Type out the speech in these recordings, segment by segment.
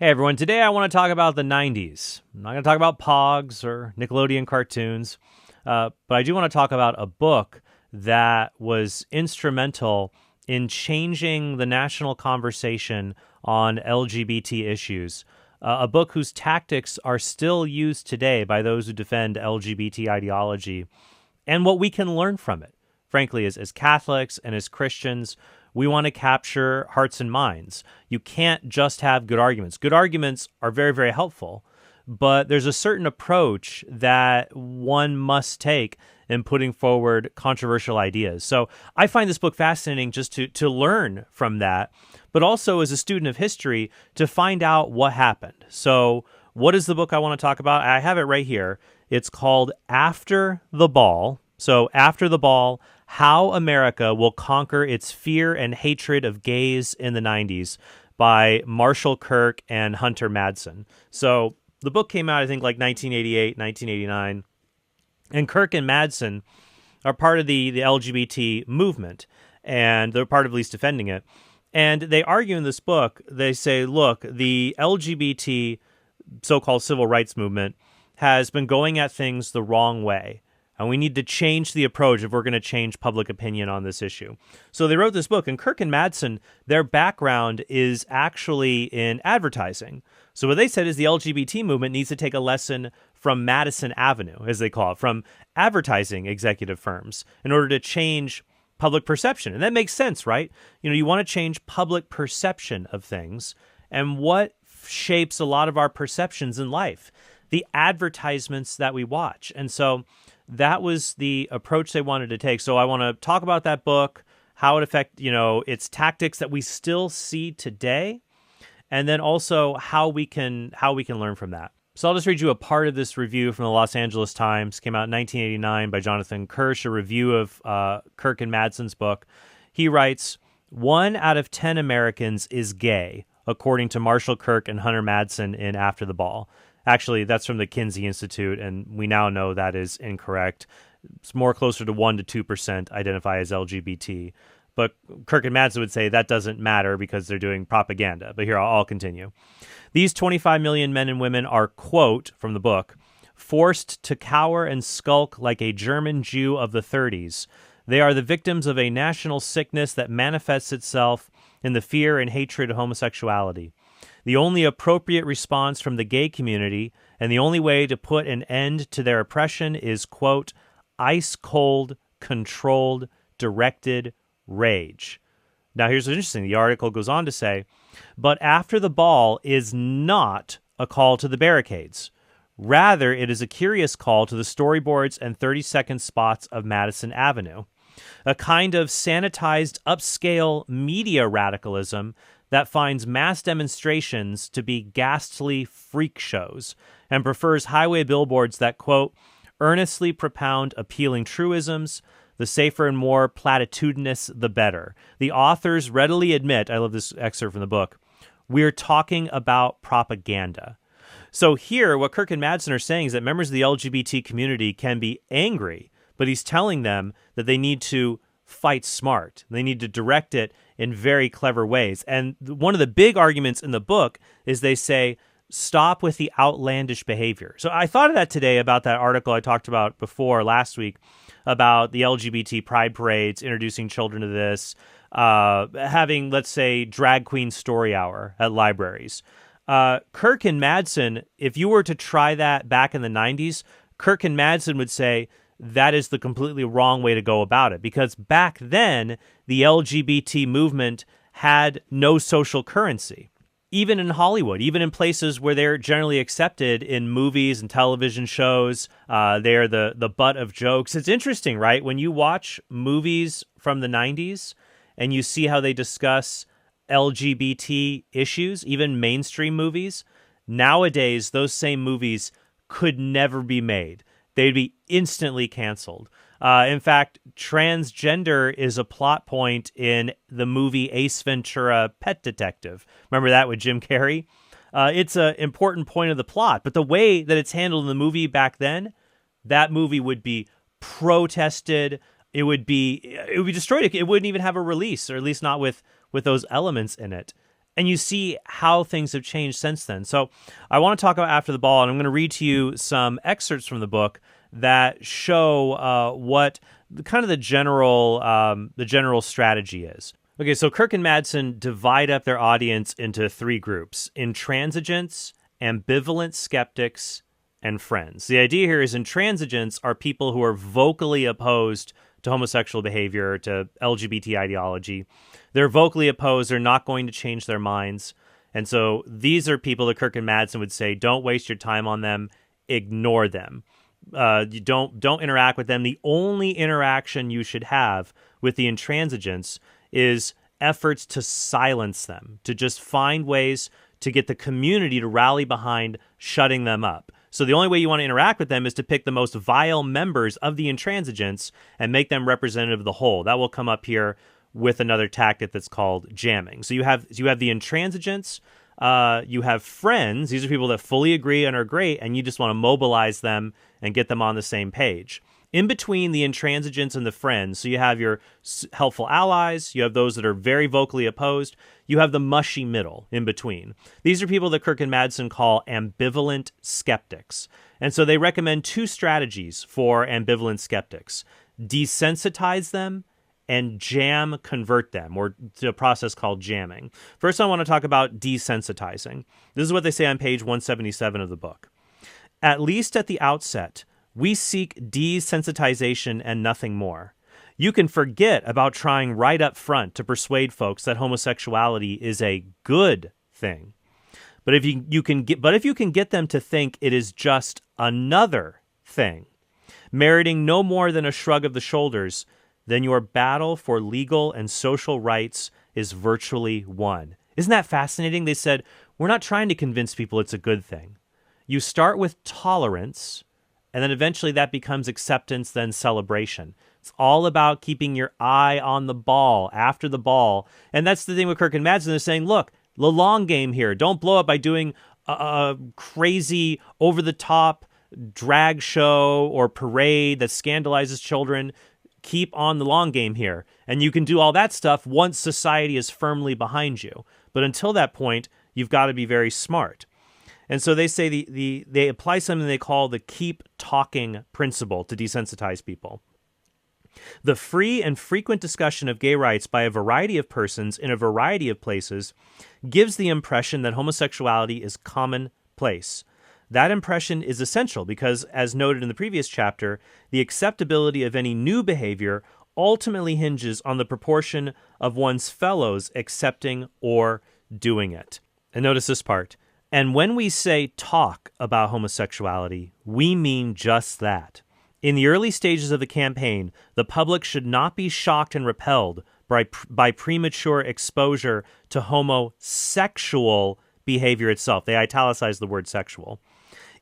Hey everyone, today I want to talk about the 90s. I'm not going to talk about Pogs or Nickelodeon cartoons, but I do want to talk about a book that was instrumental in changing the national conversation on LGBT issues. A book whose tactics are still used today by those who defend LGBT ideology, and what we can learn from it. Frankly, as Catholics and as Christians, we want to capture hearts and minds. You can't just have good arguments. Good arguments are very, very helpful, but there's a certain approach that one must take in putting forward controversial ideas. So I find this book fascinating just to learn from that, but also as a student of history to find out what happened. So what is the book I want to talk about? I have it right here. It's called After the Ball. So After the Ball, How America Will Conquer Its Fear and Hatred of Gays in the 90s by Marshall Kirk and Hunter Madsen. So the book came out, I think, like 1988, 1989. And Kirk and Madsen are part of the LGBT movement, and they're part of at least defending it. And they argue in this book, they say, look, the LGBT so-called civil rights movement has been going at things the wrong way. And we need to change the approach if we're going to change public opinion on this issue. So they wrote this book, and Kirk and Madsen, their background is actually in advertising. So what they said is the LGBT movement needs to take a lesson from Madison Avenue, as they call it, from advertising executive firms in order to change public perception. And that makes sense, right? You want to change public perception of things. And what shapes a lot of our perceptions in life? The advertisements that we watch. And so that was the approach they wanted to take. So I want to talk about that book, how it affects, its tactics that we still see today, and then also how we can learn from that. So I'll just read you a part of this review from the Los Angeles Times. Came out in 1989 by Jonathan Kirsch, a review of Kirk and Madsen's book. He writes, 1 out of 10 Americans is gay, according to Marshall Kirk and Hunter Madsen in After the Ball. Actually, that's from the Kinsey Institute, and we now know that is incorrect. It's more closer to 1% to 2% identify as LGBT. But Kirk and Madsen would say that doesn't matter because they're doing propaganda. But here, I'll continue. These 25 million men and women are, quote, from the book, forced to cower and skulk like a German Jew of the 30s. They are the victims of a national sickness that manifests itself in the fear and hatred of homosexuality. The only appropriate response from the gay community and the only way to put an end to their oppression is, quote, ice-cold, controlled, directed rage. Now, here's what's interesting. The article goes on to say, but After the Ball is not a call to the barricades. Rather, it is a curious call to the storyboards and 30-second spots of Madison Avenue, a kind of sanitized, upscale media radicalism that finds mass demonstrations to be ghastly freak shows and prefers highway billboards that, quote, earnestly propound appealing truisms, the safer and more platitudinous, the better. The authors readily admit, I love this excerpt from the book, we're talking about propaganda. So here, what Kirk and Madsen are saying is that members of the LGBT community can be angry, but he's telling them that they need to fight smart. They need to direct it in very clever ways. And one of the big arguments in the book is they say, stop with the outlandish behavior. So I thought of that today about that article I talked about before last week about the LGBT pride parades, introducing children to this, having, let's say, drag queen story hour at libraries. Kirk and Madsen, if you were to try that back in the 90s, Kirk and Madsen would say, that is the completely wrong way to go about it. Because back then, the LGBT movement had no social currency. Even in Hollywood, even in places where they're generally accepted in movies and television shows, they're the butt of jokes. It's interesting, right? When you watch movies from the 90s and you see how they discuss LGBT issues, even mainstream movies, nowadays, those same movies could never be made. They'd be instantly canceled. In fact, transgender is a plot point in the movie Ace Ventura: Pet Detective. Remember that with Jim Carrey? It's an important point of the plot, but the way that it's handled in the movie back then, that movie would be protested. It would be destroyed. It wouldn't even have a release, or at least not with those elements in it. And you see how things have changed since then. So I want to talk about After the Ball, and I'm going to read to you some excerpts from the book that show what kind of the general strategy is. Okay, so Kirk and Madsen divide up their audience into three groups: intransigents, ambivalent skeptics, and friends. The idea here is intransigents are people who are vocally opposed to homosexual behavior, to LGBT ideology. They're vocally opposed. They're not going to change their minds. And so these are people that Kirk and Madsen would say, don't waste your time on them. Ignore them. You don't interact with them. The only interaction you should have with the intransigents is efforts to silence them, to just find ways to get the community to rally behind shutting them up. So the only way you want to interact with them is to pick the most vile members of the intransigents and make them representative of the whole. That will come up here with another tactic that's called jamming. So you have the intransigents, you have friends. These are people that fully agree and are great, and you just want to mobilize them and get them on the same page. In between the intransigents and the friends, so you have your helpful allies, you have those that are very vocally opposed, you have the mushy middle in between. These are people that Kirk and Madsen call ambivalent skeptics. And so they recommend two strategies for ambivalent skeptics: desensitize them and convert them, or a process called jamming. First, I want to talk about desensitizing. This is what they say on page 177 of the book. At least at the outset, we seek desensitization and nothing more. You can forget about trying right up front to persuade folks that homosexuality is a good thing. But if you can get them to think it is just another thing, meriting no more than a shrug of the shoulders, then your battle for legal and social rights is virtually won. Isn't that fascinating? They said, we're not trying to convince people it's a good thing. You start with tolerance, and then eventually that becomes acceptance, then celebration. It's all about keeping your eye on the ball, after the ball. And that's the thing with Kirk and Madsen. They're saying, look, the long game here. Don't blow up by doing a crazy, over-the-top drag show or parade that scandalizes children. Keep on the long game here. And you can do all that stuff once society is firmly behind you. But until that point, you've got to be very smart. And so they say they apply something they call the keep talking principle to desensitize people. The free and frequent discussion of gay rights by a variety of persons in a variety of places gives the impression that homosexuality is commonplace. That impression is essential because, as noted in the previous chapter, the acceptability of any new behavior ultimately hinges on the proportion of one's fellows accepting or doing it. And notice this part. And when we say talk about homosexuality, we mean just that. In the early stages of the campaign, the public should not be shocked and repelled by premature exposure to homosexual behavior itself. They italicize the word sexual.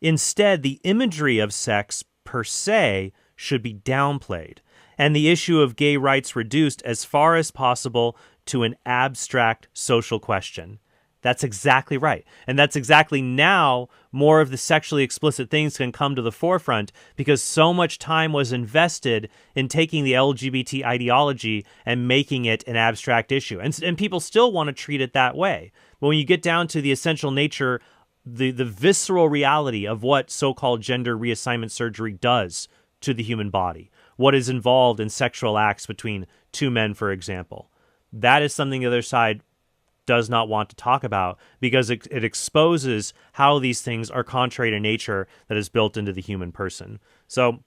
Instead, the imagery of sex per se should be downplayed, and the issue of gay rights reduced as far as possible to an abstract social question. That's exactly right. And that's exactly now more of the sexually explicit things can come to the forefront because so much time was invested in taking the LGBT ideology and making it an abstract issue. And people still want to treat it that way. But when you get down to the essential nature, the visceral reality of what so-called gender reassignment surgery does to the human body, what is involved in sexual acts between two men, for example, that is something the other side does not want to talk about because it exposes how these things are contrary to nature that is built into the human person. So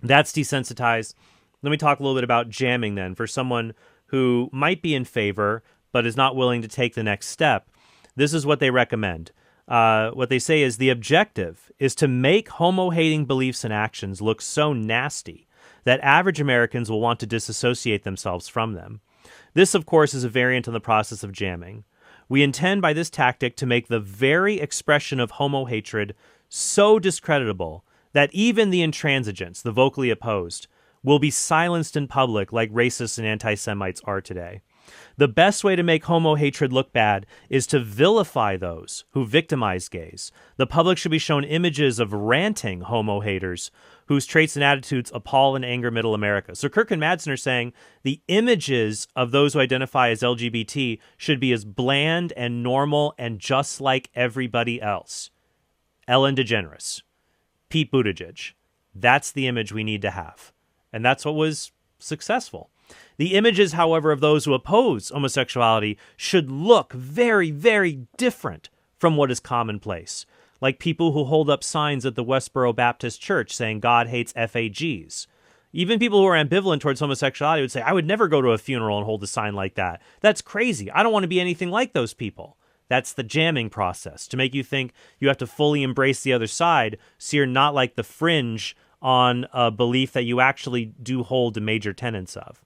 that's desensitized. Let me talk a little bit about jamming then for someone who might be in favor but is not willing to take the next step. This is what they recommend. What they say is the objective is to make homo-hating beliefs and actions look so nasty that average Americans will want to disassociate themselves from them. This, of course, is a variant on the process of jamming. We intend by this tactic to make the very expression of homo-hatred so discreditable that even the intransigents, the vocally opposed, will be silenced in public like racists and anti-Semites are today. The best way to make homo-hatred look bad is to vilify those who victimize gays. The public should be shown images of ranting homo-haters whose traits and attitudes appall and anger middle America. So Kirk and Madsen are saying the images of those who identify as LGBT should be as bland and normal and just like everybody else. Ellen DeGeneres, Pete Buttigieg. That's the image we need to have. And that's what was successful. The images, however, of those who oppose homosexuality should look very, very different from what is commonplace. Like people who hold up signs at the Westboro Baptist Church saying God hates FAGs. Even people who are ambivalent towards homosexuality would say, I would never go to a funeral and hold a sign like that. That's crazy. I don't want to be anything like those people. That's the jamming process, to make you think you have to fully embrace the other side so you're not like the fringe on a belief that you actually do hold the major tenets of.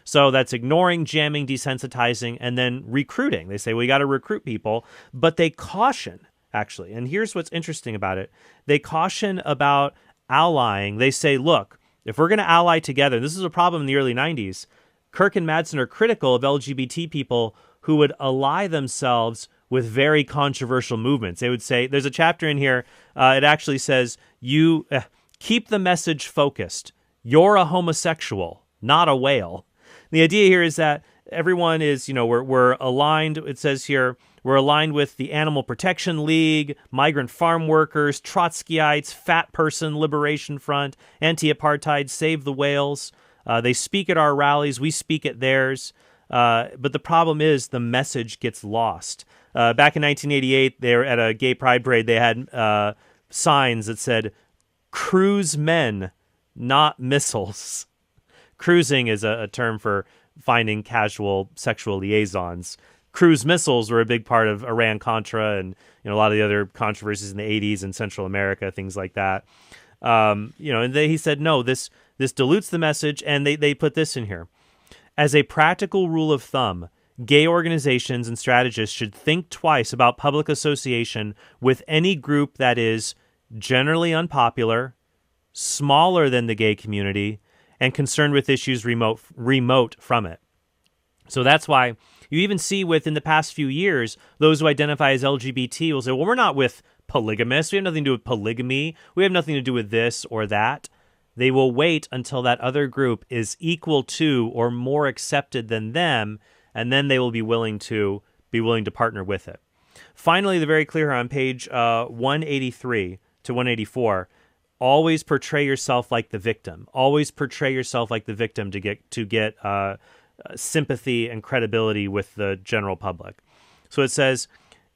So that's ignoring, jamming, desensitizing, and then recruiting. They say, well, you got to recruit people, but they caution, actually. And here's what's interesting about it. They caution about allying. They say, look, if we're going to ally together, this is a problem in the early 90s, Kirk and Madsen are critical of LGBT people who would ally themselves with very controversial movements. They would say, there's a chapter in here, it actually says, you keep the message focused. You're a homosexual, not a whale. The idea here is that everyone is, we're aligned. It says here, we're aligned with the Animal Protection League, migrant farm workers, Trotskyites, Fat Person Liberation Front, Anti-Apartheid, Save the Whales. They speak at our rallies. We speak at theirs. But the problem is the message gets lost. Back in 1988, they were at a gay pride parade. They had signs that said, cruise men, not missiles. Cruising is a term for finding casual sexual liaisons. Cruise missiles were a big part of Iran-Contra and a lot of the other controversies in the 80s in Central America, things like that. And he said, no, this dilutes the message, and they put this in here. As a practical rule of thumb, gay organizations and strategists should think twice about public association with any group that is generally unpopular, smaller than the gay community, and concerned with issues remote from it. So that's why you even see within the past few years, those who identify as LGBT will say, well, we're not with polygamists. We have nothing to do with polygamy. We have nothing to do with this or that. They will wait until that other group is equal to or more accepted than them, and then they will be willing to partner with it. Finally, they're very clear on page 183 to 184. Always portray yourself like the victim. Always portray yourself like the victim to get sympathy and credibility with the general public. So it says,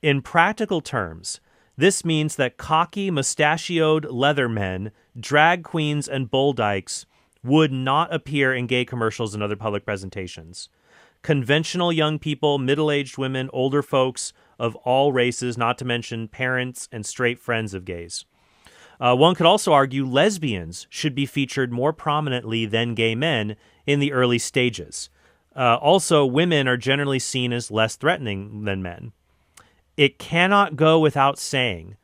in practical terms, this means that cocky, mustachioed leathermen, drag queens, and bull dykes would not appear in gay commercials and other public presentations. Conventional young people, middle-aged women, older folks of all races, not to mention parents and straight friends of gays. One could also argue lesbians should be featured more prominently than gay men in the early stages. Also, women are generally seen as less threatening than men. It cannot go without saying,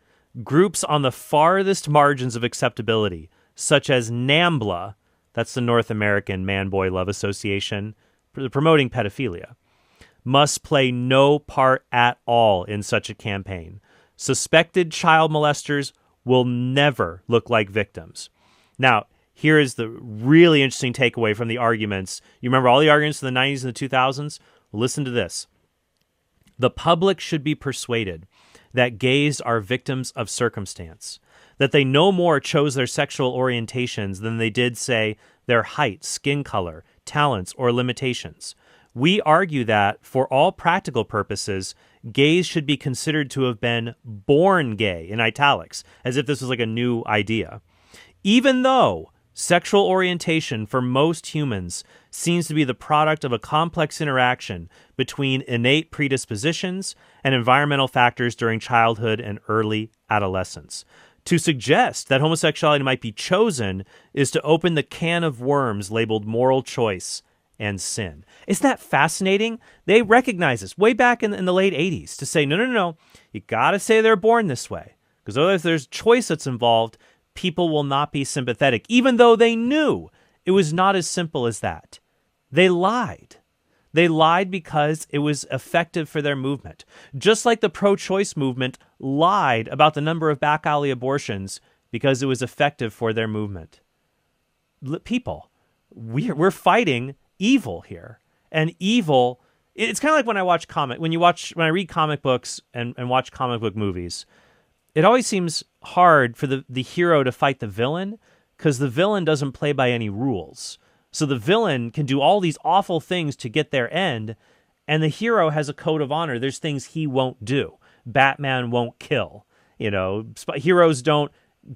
groups on the farthest margins of acceptability, such as NAMBLA, that's the North American Man-Boy Love Association, promoting pedophilia, must play no part at all in such a campaign. Suspected child molesters will never look like victims. Now, here is the really interesting takeaway from the arguments. You remember all the arguments in the 90s and the 2000s? Listen to this. The public should be persuaded that gays are victims of circumstance, that they no more chose their sexual orientations than they did, say, their height, skin color, talents, or limitations. We argue that, for all practical purposes, gays should be considered to have been born gay, in italics, as if this was like a new idea. Even though sexual orientation for most humans seems to be the product of a complex interaction between innate predispositions and environmental factors during childhood and early adolescence. To suggest that homosexuality might be chosen is to open the can of worms labeled moral choice and sin. Isn't that fascinating? They recognize this way back in the late 80s to say, no, you got to say they're born this way, because otherwise there's choice that's involved. People will not be sympathetic, even though they knew it was not as simple as that. They lied. They lied because it was effective for their movement. Just like the pro-choice movement lied about the number of back alley abortions because it was effective for their movement. people. We're fighting evil here, and evil. It's kind of like when I read comic books and watch comic book movies. It always seems hard for the hero to fight the villain because the villain doesn't play by any rules. So the villain can do all these awful things to get their end, and the hero has a code of honor. There's things he won't do. Batman won't kill. Heroes don't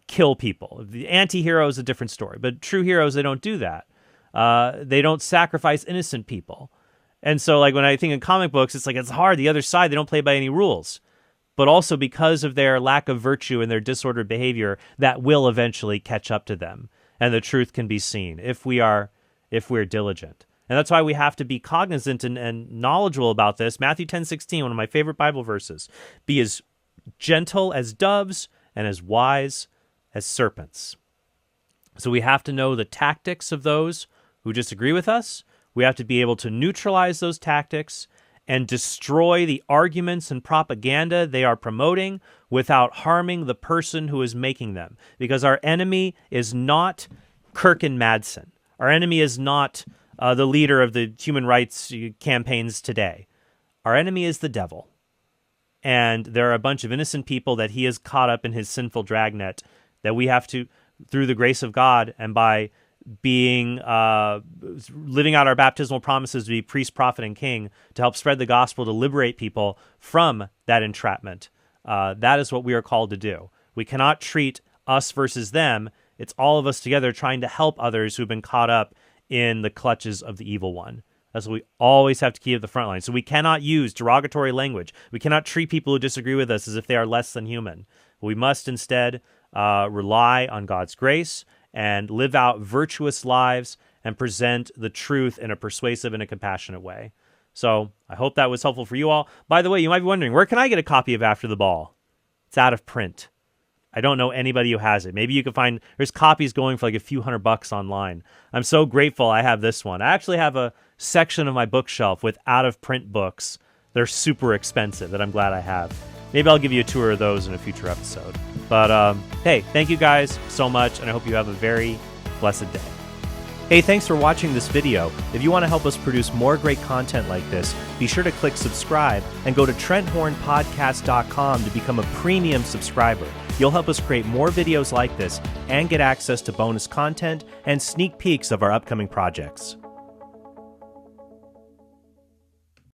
kill people. The anti-hero is a different story, but true heroes, they don't do that. They don't sacrifice innocent people. And so like when I think in comic books, it's like it's hard. The other side, they don't play by any rules. But also because of their lack of virtue and their disordered behavior, that will eventually catch up to them. And the truth can be seen if we're diligent. And that's why we have to be cognizant and knowledgeable about this. Matthew 10:16, one of my favorite Bible verses. Be as gentle as doves and as wise as serpents. So we have to know the tactics of those who disagree with us. We have to be able to neutralize those tactics and destroy the arguments and propaganda they are promoting without harming the person who is making them. Because our enemy is not Kirk and Madsen. Our enemy is not the leader of the human rights campaigns today. Our enemy is the devil. And there are a bunch of innocent people that he has caught up in his sinful dragnet that we have to, through the grace of God and by being living out our baptismal promises to be priest, prophet, and king, to help spread the gospel, to liberate people from that entrapment. That is what we are called to do. We cannot treat us versus them. It's all of us together trying to help others who've been caught up in the clutches of the evil one. That's what we always have to keep at the front line. So we cannot use derogatory language. We cannot treat people who disagree with us as if they are less than human. We must instead rely on God's grace and live out virtuous lives and present the truth in a persuasive and a compassionate way. So I hope that was helpful for you all. By the way, you might be wondering, where can I get a copy of After the Ball? It's out of print. I don't know anybody who has it. Maybe you can find, there's copies going for like a few $100 online. I'm so grateful I have this one. I actually have a section of my bookshelf with out-of-print books. They're super expensive that I'm glad I have. Maybe I'll give you a tour of those in a future episode. But hey, thank you guys so much, and I hope you have a very blessed day. Hey, thanks for watching this video. If you want to help us produce more great content like this, be sure to click subscribe and go to TrentHornPodcast.com to become a premium subscriber. You'll help us create more videos like this and get access to bonus content and sneak peeks of our upcoming projects.